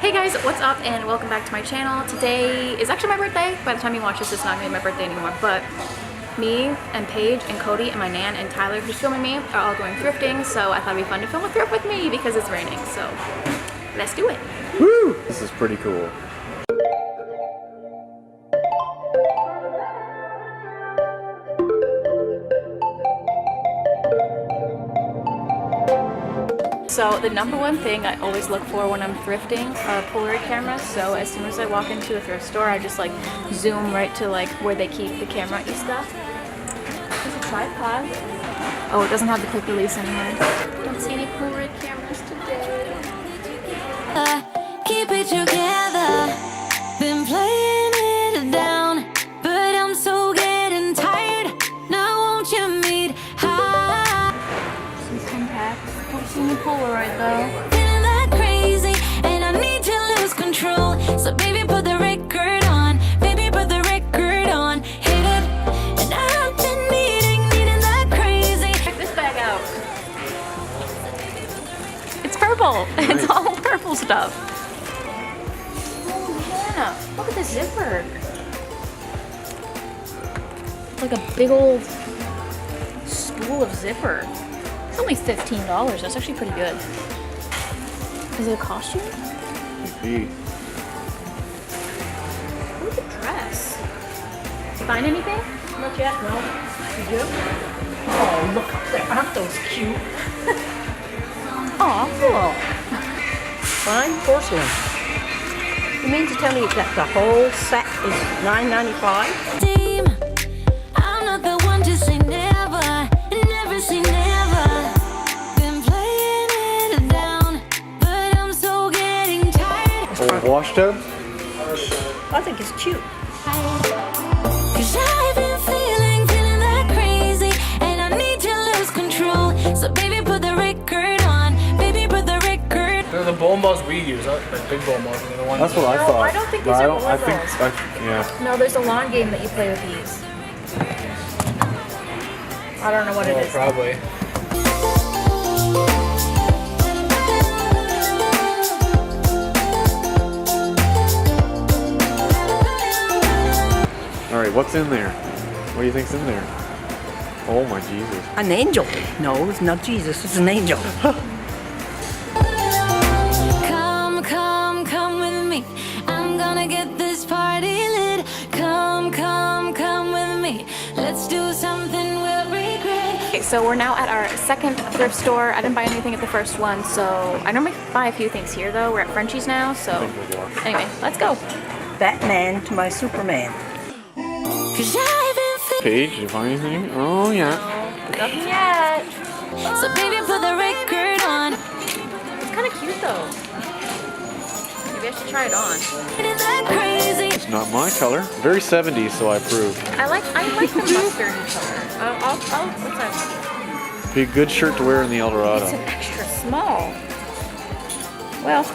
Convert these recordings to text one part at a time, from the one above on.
Hey guys, what's up and welcome back to my channel. Today is actually my birthday. By the time you watch this, it's not gonna be my birthday anymore, but me and Paige and Cody and my nan and Tyler, who's filming me, are all going thrifting, so I thought it'd be fun to film a thrift with me because it's raining, so let's do it. Woo! This is pretty cool. So the number one thing I always look for when I'm thrifting are Polaroid cameras. So as soon as I walk into a thrift store, I just like zoom right to like where they keep the camera and stuff. There's a tripod. Oh, it doesn't have the quick release anymore. Don't see any Polaroid cameras today. Keep it together. Been playing it down, but I'm so getting tired. Now won't you meet high? See some packs. Don't see any Polaroid though. Feeling that crazy, and I need to lose control. So baby, put the record on. Baby, put the record on. Hit it, and I've been needing that crazy. Check this bag out. It's purple. Nice. It's all purple stuff. Oh yeah, look at the zipper. Like a big old spool of zipper. It's only $15. That's actually pretty good. Is it a costume? Gee. Look at the dress. Find anything? Not yet, no. Did you? Oh, look up there. Aren't those cute? Aw, cool. Fine porcelain. You mean to tell me that the whole set is $9.95? Team, I'm not the one to say never, never say never. Been playing it down, but I'm so getting tired. Old wash tub? I think it's cute. Cause I've been feeling that crazy, and I need to lose control. So baby, put the record on. Baby, put the record. They're the bowl balls we use, not the big bowl balls. The ones That's what I No, thought. I don't think But these I are don't- I think, balls. yeah. No, there's a lawn game that you play with these. I don't know what it Oh, is. probably. All right, what's in there? What do you think's in there? Oh my Jesus. An angel. No, it's not Jesus. It's an angel. Come with me. I'm gonna get this party lit. Come with me. Let's do something we'll regret. Okay, so we're now at our second thrift store. I didn't buy anything at the first one, so I normally buy a few things here though. We're at Frenchie's now, so anyway, let's go. Batman to my Superman. Cause I've been Paige, did you find anything? Oh yeah. Nothing yet. so baby, put the record on. It's kind of cute though. Maybe I should try it on. Feeling that crazy. It's not my color. Very 70s, so I approve. I like the mustardy color. What's that? Be a good shirt to wear in the Eldorado. It's an extra small. Well.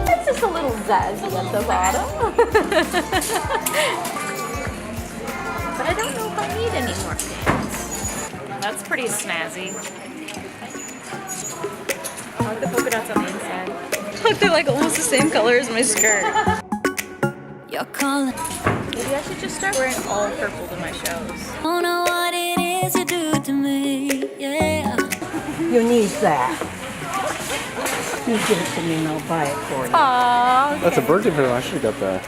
It's just a little zazzy at the bottom. But I don't know if I need any more pants. That's pretty snazzy. I like the polka dots on the inside. Look, they're like almost the same color as my skirt. You're calling. Maybe I should just start wearing all purple to my shows. Don't know what it is you do to me. Yeah. You need that. You give it to me and I'll buy it for you. Aww. That's a birthday present. I should have got that.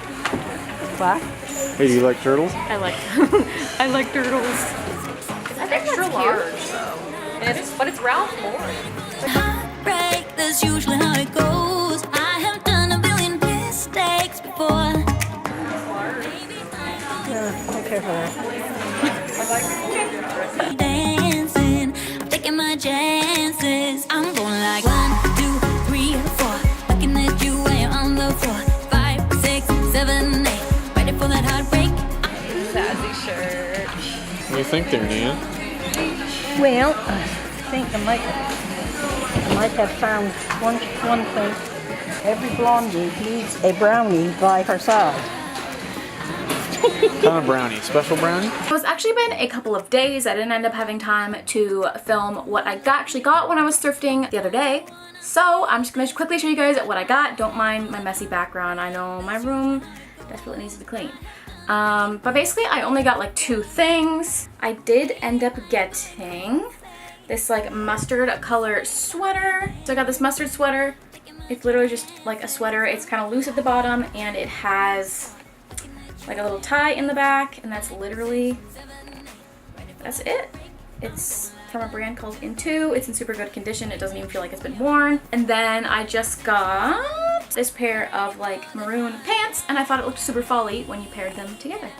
What? Hey, do you like turtles? I like I like turtles. It's extra large though. It is, but it's Ralph Lauren. Heartbreak, that's usually how it goes. I have done a billion mistakes before. Yeah, okay for that. Dancing, I'm taking my chances. I'm going like 1, 2, 3, 4. Looking at you when you're on the floor. 5, 6, 7, 8. Ready for that heartbreak? Sassy shirt. What do you think there, Nan? Well, I think I might have found one thing. Every blondie needs a brownie by her side. Kind of brownie. Special brownie? It's actually been a couple of days. I didn't end up having time to film what I actually got when I was thrifting the other day. So I'm just gonna quickly show you guys what I got. Don't mind my messy background. I know my room desperately needs to be clean. But basically I only got like 2 things. I did end up getting this like mustard color sweater. So I got this mustard sweater. It's literally just like a sweater. It's kind of loose at the bottom and it has like a little tie in the back, and that's literally, that's it. It's from a brand called T2i. It's in super good condition. It doesn't even feel like it's been worn. And then I just got this pair of like maroon pants, and I thought it looked super fall-y when you paired them together.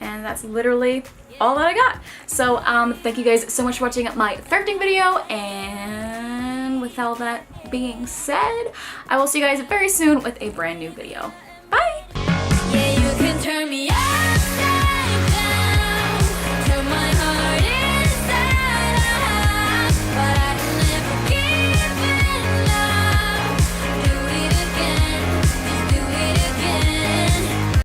And that's literally all that I got. So thank you guys so much for watching my thrifting video, and with all that being said, I will see you guys very soon with a brand new video. Bye! Yeah, you can turn me on.